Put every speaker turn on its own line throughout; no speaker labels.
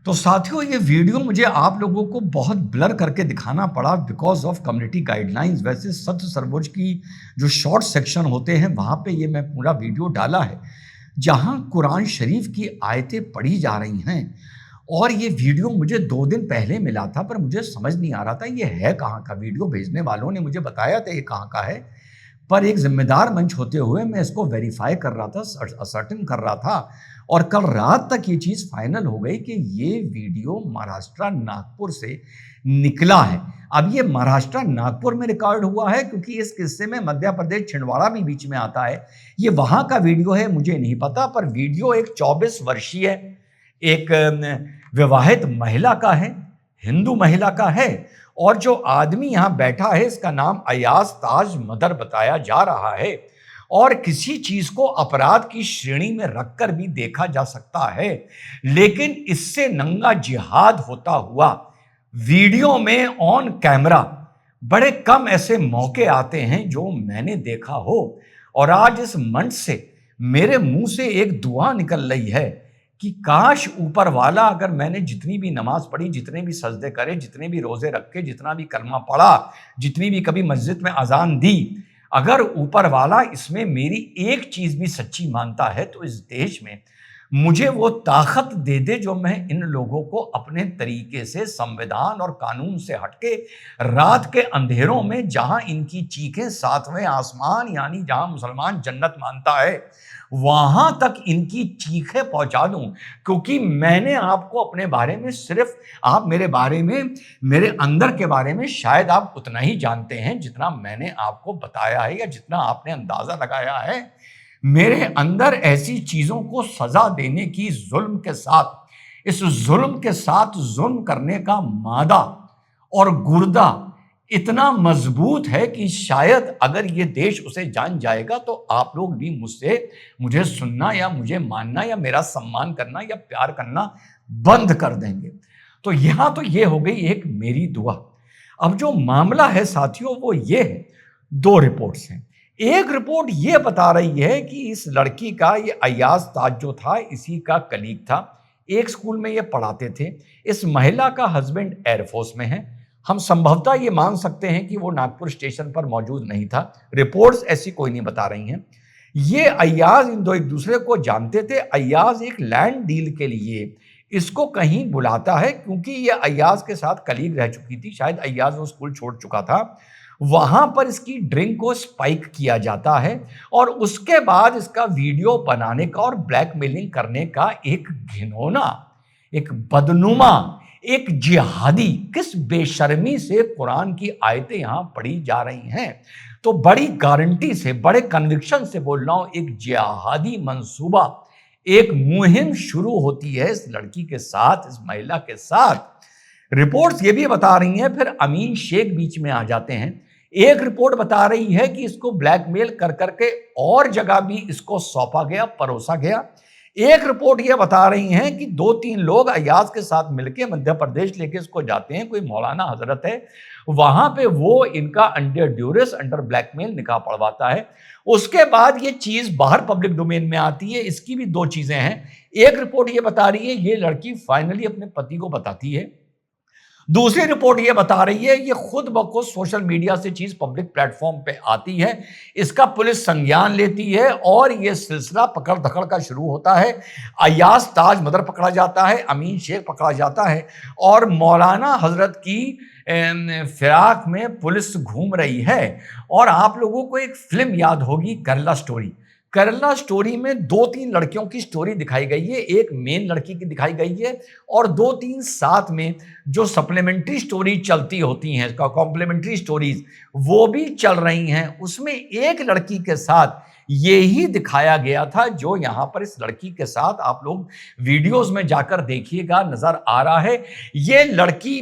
तो साथियों, ये वीडियो मुझे आप लोगों को बहुत ब्लर करके दिखाना पड़ा बिकॉज ऑफ कम्युनिटी गाइडलाइंस। वैसे सत्य सर्वोच्च की जो शॉर्ट सेक्शन होते हैं वहाँ पे ये मैं पूरा वीडियो डाला है जहाँ कुरान शरीफ की आयतें पढ़ी जा रही हैं। और ये वीडियो मुझे 2 दिन पहले मिला था, पर मुझे समझ नहीं आ रहा था ये है कहाँ का। वीडियो भेजने वालों ने मुझे बताया था ये कहाँ का है, पर एक जिम्मेदार मंच होते हुए मैं इसको वेरीफाई कर रहा था, असर्टेन कर रहा था। और कल रात तक ये चीज़ फाइनल हो गई कि ये वीडियो महाराष्ट्र नागपुर से निकला है। अब ये महाराष्ट्र नागपुर में रिकॉर्ड हुआ है क्योंकि इस किस्से में मध्य प्रदेश छिंदवाड़ा भी बीच में आता है। ये वहाँ का वीडियो है, मुझे नहीं पता, पर वीडियो एक 24 वर्षीय एक विवाहित महिला का है, हिंदू महिला का है। और जो आदमी यहाँ बैठा है इसका नाम अयाज ताज मदर बताया जा रहा है। और किसी चीज को अपराध की श्रेणी में रखकर भी देखा जा सकता है, लेकिन इससे नंगा जिहाद होता हुआ वीडियो में ऑन कैमरा बड़े कम ऐसे मौके आते हैं जो मैंने देखा हो। और आज इस मंच से मेरे मुंह से एक दुआ निकल रही है कि काश ऊपर वाला, अगर मैंने जितनी भी नमाज पढ़ी, जितने भी सजदे करे, जितने भी रोजे रखे, जितना भी कलमा पढ़ा, जितनी भी कभी मस्जिद में अजान दी, अगर ऊपर वाला इसमें मेरी एक चीज भी सच्ची मानता है तो इस देश में मुझे वो ताकत दे दे जो मैं इन लोगों को अपने तरीके से संविधान और कानून से हटके रात के अंधेरों में, जहां इनकी चीखें सातवें आसमान यानी जहां मुसलमान जन्नत मानता है, वहां तक इनकी चीखें पहुंचा दूं। क्योंकि मैंने आपको अपने बारे में, सिर्फ आप मेरे बारे में, मेरे अंदर के बारे में शायद आप उतना ही जानते हैं जितना मैंने आपको बताया है या जितना आपने अंदाजा लगाया है। मेरे अंदर ऐसी चीजों को सजा देने की, जुल्म के साथ, इस जुल्म के साथ जुल्म करने का मादा और गुर्दा इतना मजबूत है कि शायद अगर ये देश उसे जान जाएगा तो आप लोग भी मुझे सुनना या मुझे मानना या मेरा सम्मान करना या प्यार करना बंद कर देंगे। तो यहां तो ये हो गई एक मेरी दुआ। अब जो मामला है साथियों वो ये है, 2 रिपोर्ट्स हैं। एक रिपोर्ट ये बता रही है कि इस लड़की का, ये अयाज ताज जो था, इसी का कलीग था, एक स्कूल में ये पढ़ाते थे। इस महिला का हस्बैंड एयरफोर्स में है। हम संभवतः ये मान सकते हैं कि वो नागपुर स्टेशन पर मौजूद नहीं था। रिपोर्ट्स ऐसी कोई नहीं बता रही हैं। ये अयाज, इन दो एक दूसरे को जानते थे। अयाज एक लैंड डील के लिए इसको कहीं बुलाता है क्योंकि ये अयाज के साथ कलीग रह चुकी थी। शायद अयाज वो स्कूल छोड़ चुका था। वहां पर इसकी ड्रिंक को स्पाइक किया जाता है और उसके बाद इसका वीडियो बनाने का और ब्लैकमेलिंग करने का एक घिनौना, एक बदनुमा, एक जिहादी, किस बेशर्मी से कुरान की आयतें यहां पढ़ी जा रही हैं। तो बड़ी गारंटी से, बड़े कन्विक्शन से बोल रहा हूं, एक जिहादी मंसूबा, एक मुहिम शुरू होती है इस लड़की के साथ, इस महिला के साथ। रिपोर्ट्स ये भी बता रही हैं, फिर अमीन शेख बीच में आ जाते हैं। एक रिपोर्ट बता रही है कि इसको ब्लैकमेल कर करके और जगह भी इसको सौंपा गया, परोसा गया। एक रिपोर्ट ये बता रही है कि 2-3 लोग अयाज के साथ मिलकर मध्य प्रदेश लेके इसको जाते हैं। कोई मौलाना हजरत है, वहां पे वो इनका अंडर ड्यूरेस, अंडर ब्लैकमेल निकाह पढ़वाता है। उसके बाद ये चीज बाहर पब्लिक डोमेन में आती है। इसकी भी 2 चीजें हैं। एक रिपोर्ट ये बता रही है ये लड़की फाइनली अपने पति को बताती है। दूसरी रिपोर्ट यह बता रही है ये खुद ब खुद सोशल मीडिया से चीज पब्लिक प्लेटफॉर्म पे आती है, इसका पुलिस संज्ञान लेती है और यह सिलसिला पकड़ धकड़ का शुरू होता है। अयाज ताज मदर पकड़ा जाता है, अमीन शेख पकड़ा जाता है और मौलाना हजरत की फिराक में पुलिस घूम रही है। और आप लोगों को एक फिल्म याद होगी, केरला स्टोरी। केरला स्टोरी में 2-3 लड़कियों की स्टोरी दिखाई गई है। एक मेन लड़की की दिखाई गई है और 2-3 साथ में जो सप्लीमेंट्री स्टोरी चलती होती हैं, कॉम्प्लीमेंट्री स्टोरीज, वो भी चल रही हैं। उसमें एक लड़की के साथ ये ही दिखाया गया था जो यहां पर इस लड़की के साथ आप लोग वीडियोस में जाकर देखिएगा नजर आ रहा है। ये लड़की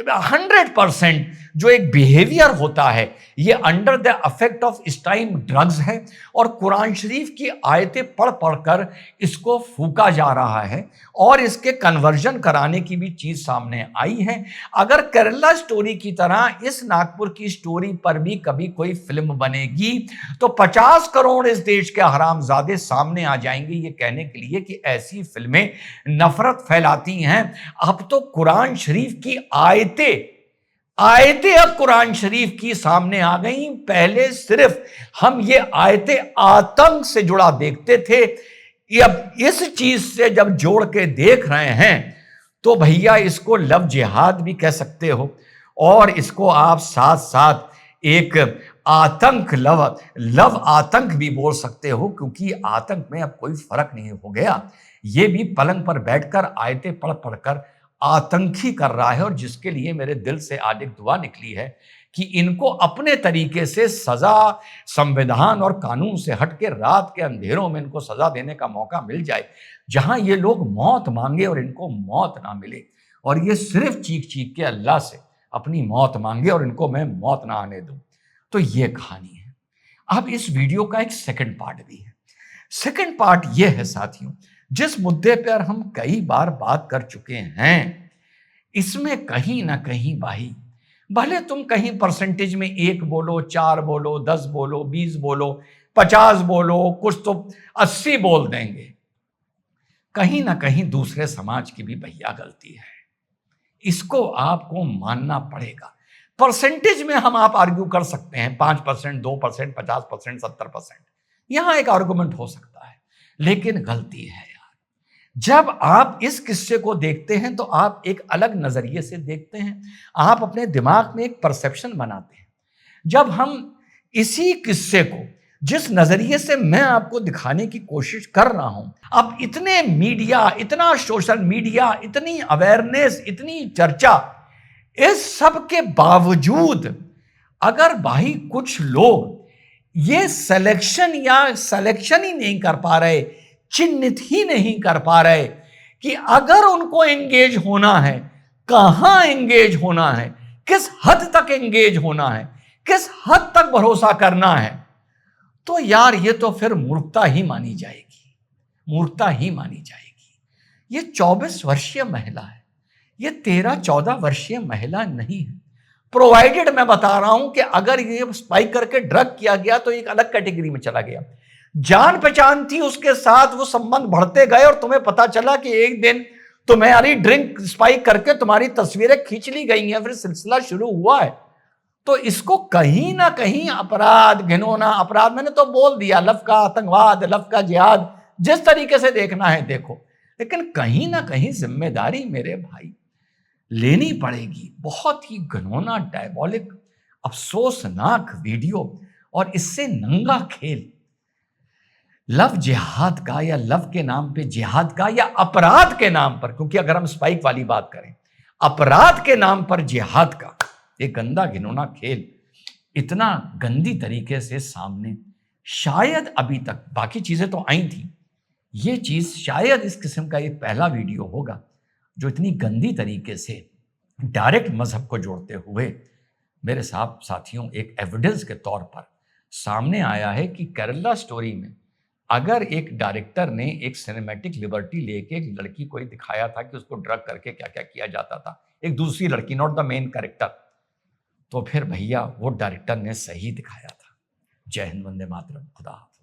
100% जो एक बिहेवियर होता है ये अंडर द अफेक्ट ऑफ इस टाइम ड्रग्स है और कुरान शरीफ की आयतें पढ़ पढ़कर इसको फूका जा रहा है और इसके कन्वर्जन कराने की भी चीज सामने आई है। अगर केरला स्टोरी की तरह इस नागपुर की स्टोरी पर भी कभी कोई फिल्म बनेगी तो 50 करोड़ इस देश के हरामजादे सामने आ जाएंगे ये कहने के लिए कि ऐसी फिल्में नफरत फैलाती हैं। अब तो कुरान शरीफ की आयतें अब कुरान शरीफ की सामने आ गई। पहले सिर्फ हम ये आयतें आतंक से जुड़ा देखते थे, अब इस चीज से जब जोड़ के देख रहे हैं तो भैया इसको लव जिहाद भी कह सकते हो और इसको आप साथ साथ एक आतंक लव आतंक भी बोल सकते हो, क्योंकि आतंक में अब कोई फर्क नहीं हो गया। ये भी पलंग पर बैठकर आयतें पढ़ पढ़कर आतंकी कर रहा है और जिसके लिए मेरे दिल से आज एक दुआ निकली है कि इनको अपने तरीके से सजा संविधान और कानून से हटके रात के अंधेरों में इनको सजा देने का मौका मिल जाए, जहां ये लोग मौत मांगे और इनको मौत ना मिले और ये सिर्फ चीख चीख के अल्लाह से अपनी मौत मांगे और इनको मैं मौत ना आने दूं। तो ये कहानी है। अब इस वीडियो का एक सेकंड पार्ट भी है। सेकंड पार्ट ये है साथियों, जिस मुद्दे पर हम कई बार बात कर चुके हैं, इसमें कहीं ना कहीं भाई भले तुम कहीं परसेंटेज में 1 बोलो, 4 बोलो, 10 बोलो, 20 बोलो, 50 बोलो, कुछ तो 80 बोल देंगे, कहीं ना कहीं दूसरे समाज की भी भैया गलती है। इसको आपको मानना पड़ेगा। परसेंटेज में हम आप आर्ग्यू कर सकते हैं 5%, 2%, 50%, 70%, यहां एक आर्गुमेंट हो सकता है, लेकिन गलती है यार। जब आप इस किस्से को देखते हैं तो आप एक अलग नजरिए से देखते हैं, आप अपने दिमाग में एक परसेप्शन बनाते हैं। जब हम इसी किस्से को जिस नजरिए से मैं आपको दिखाने की कोशिश कर रहा हूं, अब इतने मीडिया, इतना सोशल मीडिया, इतनी अवेयरनेस, इतनी चर्चा, इस सब के बावजूद अगर भाई कुछ लोग ये सिलेक्शन ही नहीं कर पा रहे, चिन्हित ही नहीं कर पा रहे कि अगर उनको एंगेज होना है, कहां एंगेज होना है, किस हद तक एंगेज होना है, किस हद तक भरोसा करना है, तो यार ये तो फिर मूर्खता ही मानी जाएगी, मूर्खता ही मानी जाएगी। ये 24 वर्षीय महिला है, ये 13-14 वर्षीय महिला नहीं है। प्रोवाइडेड मैं बता रहा हूं कि अगर ये स्पाइक करके ड्रग किया गया तो एक अलग कैटेगरी में चला गया। जान पहचान थी उसके साथ, वो संबंध बढ़ते गए और तुम्हें पता चला कि एक दिन तुम्हारी ड्रिंक स्पाइक करके तुम्हारी तस्वीरें खींच ली गई हैं, फिर सिलसिला शुरू हुआ है। तो इसको कहीं ना कहीं अपराध, घिनौना अपराध, मैंने तो बोल दिया, लव का आतंकवाद, लव का जिहाद, जिस तरीके से देखना है देखो, लेकिन कहीं ना कहीं जिम्मेदारी मेरे भाई लेनी पड़ेगी। बहुत ही घिनौना, डायबॉलिक, अफसोसनाक वीडियो और इससे नंगा खेल लव जिहाद का, या लव के नाम पे जिहाद का, या अपराध के नाम पर, क्योंकि अगर हम स्पाइक वाली बात करें, अपराध के नाम पर जिहाद का एक गंदा घिनौना खेल इतना गंदी तरीके से सामने, शायद अभी तक, बाकी चीजें तो आई थी, ये चीज शायद इस किस्म का एक पहला वीडियो होगा जो इतनी गंदी तरीके से डायरेक्ट मजहब को जोड़ते हुए मेरे साथियों एक एविडेंस के तौर पर सामने आया है कि केरला स्टोरी में अगर एक डायरेक्टर ने एक सिनेमैटिक लिबर्टी लेके एक लड़की को ही दिखाया था कि उसको ड्रग करके क्या क्या किया जाता था, एक दूसरी लड़की, नॉट द मेन कैरेक्टर, तो फिर भैया वो डायरेक्टर ने सही दिखाया था। जय हिंद, वंदे मातरम, खुदा हाफिज़।